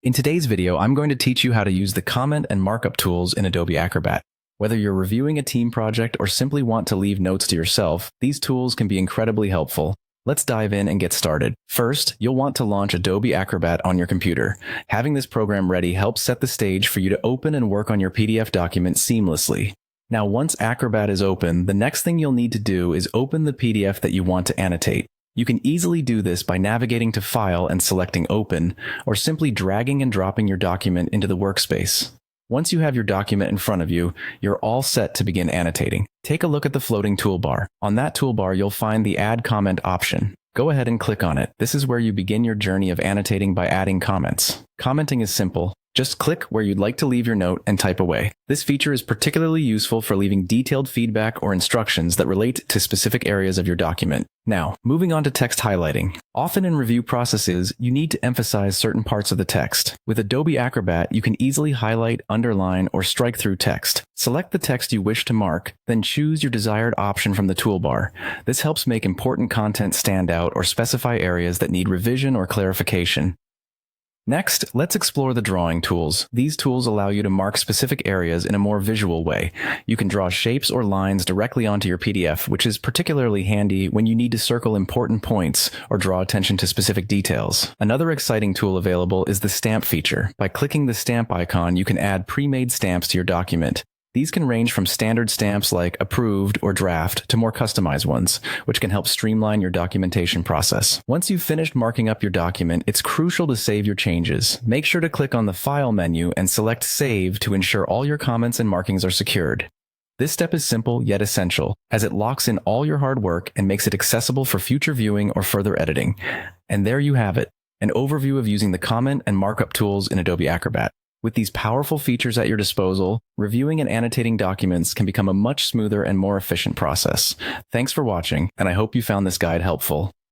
In today's video, I'm going to teach you how to use the comment and markup tools in Adobe Acrobat. Whether you're reviewing a team project or simply want to leave notes to yourself, these tools can be incredibly helpful. Let's dive in and get started. First, you'll want to launch Adobe Acrobat on your computer. Having this program ready helps set the stage for you to open and work on your PDF document seamlessly. Now, once Acrobat is open, the next thing you'll need to do is open the PDF that you want to annotate. You can easily do this by navigating to File and selecting Open, or simply dragging and dropping your document into the workspace. Once you have your document in front of you, you're all set to begin annotating. Take a look at the floating toolbar. On that toolbar, you'll find the Add Comment option. Go ahead and click on it. This is where you begin your journey of annotating by adding comments. Commenting is simple. Just click where you'd like to leave your note and type away. This feature is particularly useful for leaving detailed feedback or instructions that relate to specific areas of your document. Now, moving on to text highlighting. Often in review processes, you need to emphasize certain parts of the text. With Adobe Acrobat, you can easily highlight, underline, or strike through text. Select the text you wish to mark, then choose your desired option from the toolbar. This helps make important content stand out or specify areas that need revision or clarification. Next, let's explore the drawing tools. These tools allow you to mark specific areas in a more visual way. You can draw shapes or lines directly onto your PDF, which is particularly handy when you need to circle important points or draw attention to specific details. Another exciting tool available is the stamp feature. By clicking the stamp icon, you can add pre-made stamps to your document. These can range from standard stamps like approved or draft to more customized ones, which can help streamline your documentation process. Once you've finished marking up your document, it's crucial to save your changes. Make sure to click on the File menu and select Save to ensure all your comments and markings are secured. This step is simple yet essential, as it locks in all your hard work and makes it accessible for future viewing or further editing. And there you have it, an overview of using the comment and markup tools in Adobe Acrobat. With these powerful features at your disposal, reviewing and annotating documents can become a much smoother and more efficient process. Thanks for watching, and I hope you found this guide helpful.